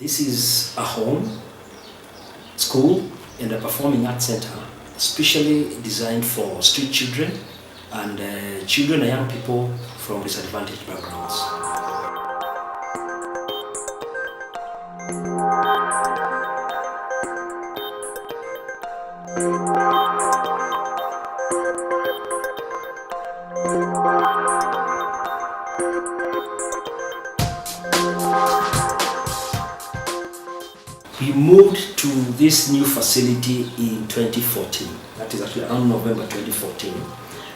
This is a home, school, and a performing arts center, specially designed for street children and children and young people from disadvantaged backgrounds. We moved to this new facility in 2014. That is actually around November 2014.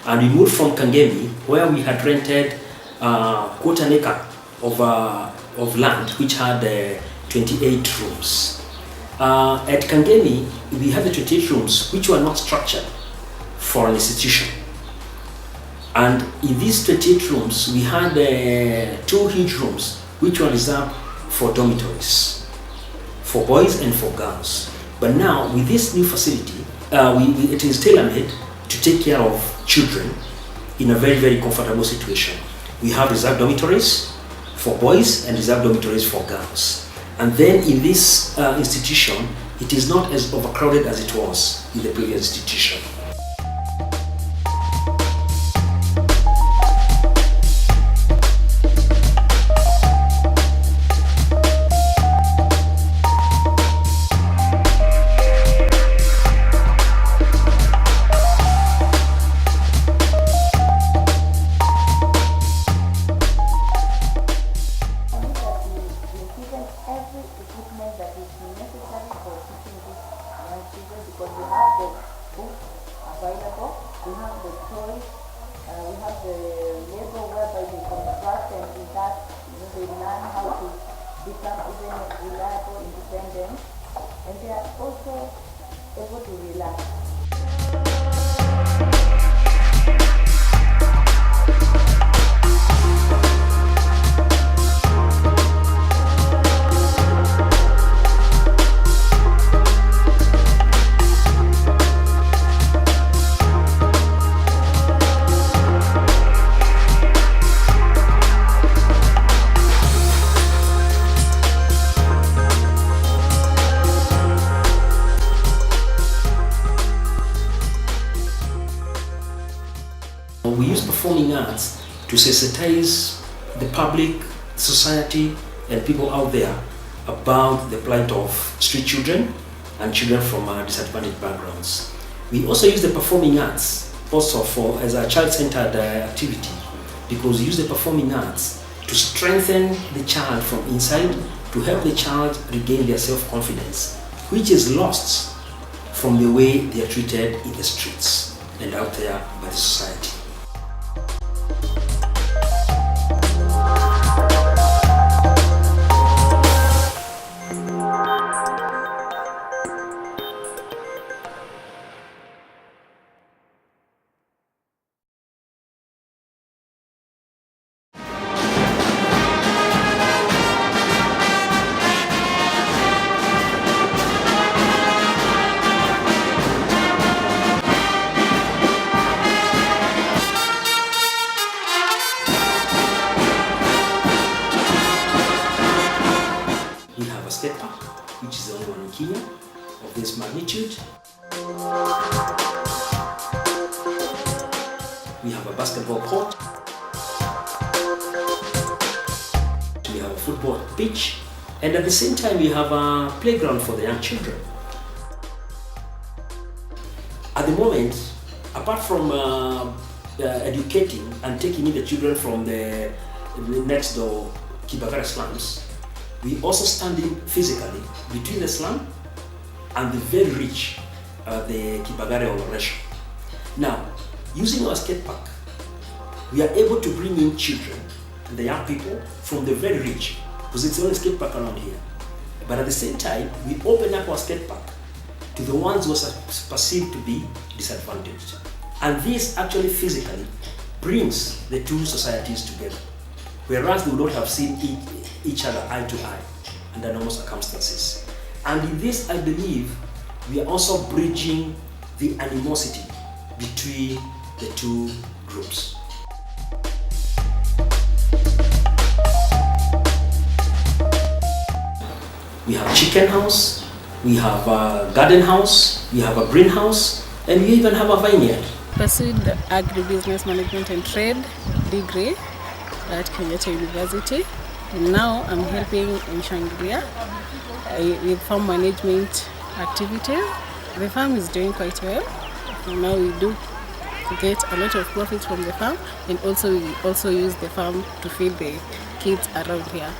And we moved from Kangemi, where we had rented quarter an acre of land, which had 28 rooms. At Kangemi, we had the 28 rooms, which were not structured for an institution. And in these 28 rooms, we had 2 huge rooms, which were reserved for dormitories, for boys and for girls. But now, with this new facility, it is tailor-made to take care of children in a very, very comfortable situation. We have reserved dormitories for boys and reserved dormitories for girls. And then in this institution, it is not as overcrowded as it was in the previous institution. Because we have the books available, we have the toys, we have the labor whereby they construct, and with that, they learn how to become even reliable, independent, and they are also able to relax. We use performing arts to sensitize the public, society, and people out there about the plight of street children and children from disadvantaged backgrounds. We also use the performing arts also as a child-centered activity, because we use the performing arts to strengthen the child from inside, to help the child regain their self-confidence, which is lost from the way they are treated in the streets and out there by the society. We have a skate park, which is the only one in Kenya of this magnitude. We have a basketball court. We have a football pitch. And at the same time, we have a playground for the young children. At the moment, apart from educating and taking in the children from the next door Kibagare slums, we also stand in physically between the slum and the very rich, the Kibagare operation. Now, using our skate park, we are able to bring in children and the young people from the very rich, because it's the only skate park around here. But at the same time, we open up our skate park to the ones who are perceived to be disadvantaged. And this actually physically brings the two societies together, whereas they would not have seen each other eye to eye under normal circumstances. And in this, I believe, we are also bridging the animosity between the two groups. We have chicken house, we have a garden house, we have a greenhouse, and we even have a vineyard. Pursued agribusiness management and trade degree at Kenyatta University. And now I'm helping in Shangilia with farm management activities. The farm is doing quite well. And now we do get a lot of profits from the farm, and we also use the farm to feed the kids around here.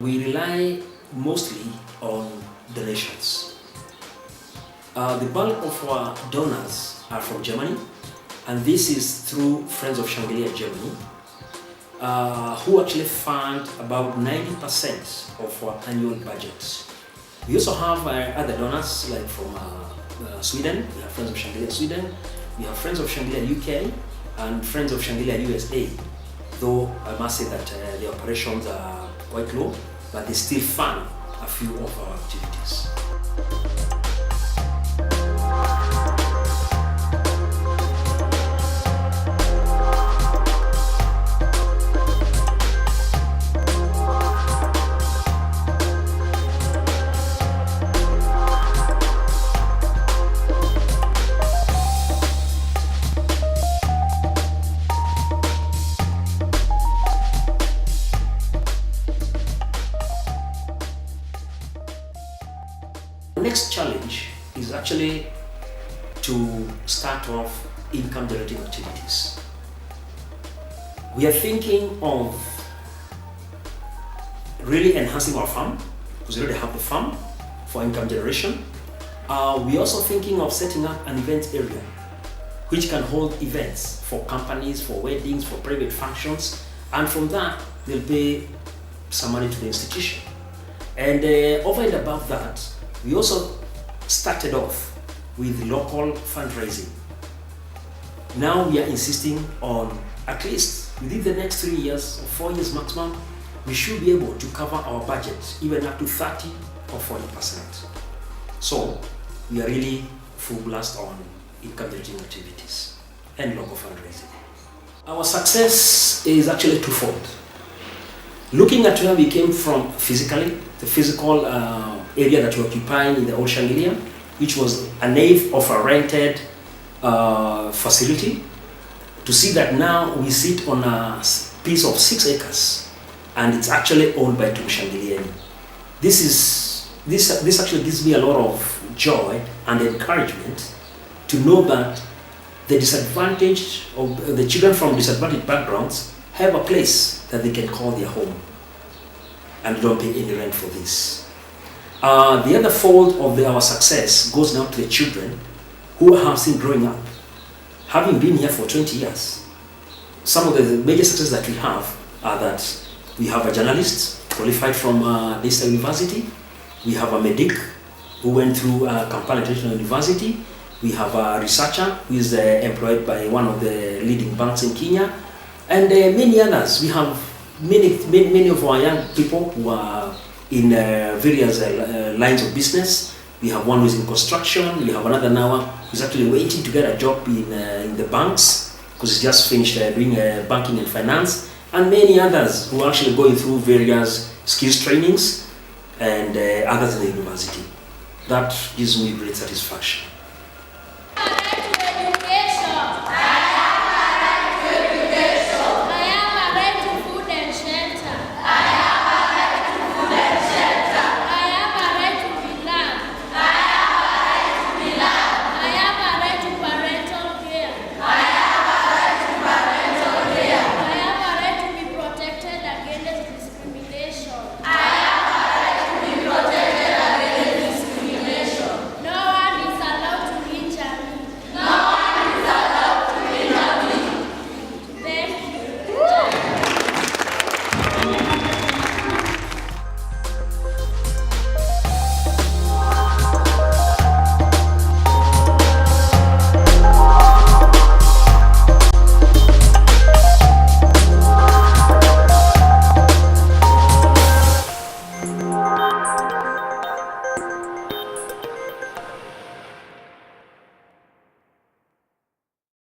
We rely mostly on donations. The bulk of our donors are from Germany, and this is through Friends of Shangilie Germany, who actually fund about 90% of our annual budget. We also have other donors, like from Sweden. We have Friends of Shangilie Sweden, we have Friends of Shangilie UK, and Friends of Shangilie USA. Though I must say that the operations are quite low, but they still fund a few of our activities. The next challenge is actually to start off income generating activities. We are thinking of really enhancing our farm, because we already have the farm for income generation. We're also thinking of setting up an event area which can hold events for companies, for weddings, for private functions, and from that they'll pay some money to the institution. And over and above that, we also started off with local fundraising. Now we are insisting on at least within the next 3 years or 4 years maximum, we should be able to cover our budget even up to 30 or 40%. So we are really full blast on income generating activities and local fundraising. Our success is actually twofold. Looking at where we came from physically, the physical area that we occupy in the old Shangilia, which was an eighth of a rented facility, to see that now we sit on a piece of 6 acres and it's actually owned by Tumshangilie. This actually gives me a lot of joy and encouragement to know that the disadvantaged or the children from disadvantaged backgrounds have a place that they can call their home and don't pay any rent for this. The other fold of our success goes now to the children who have seen growing up. Having been here for 20 years, some of the major successes that we have are that we have a journalist qualified from this university, we have a medic who went through Kampala International University, we have a researcher who is employed by one of the leading banks in Kenya, and many others. We have many of our young people who are in various lines of business. We have one who is in construction, we have another now who's actually waiting to get a job in the banks because he's just finished doing banking and finance, and many others who are actually going through various skills trainings and others in the university. That gives me great satisfaction.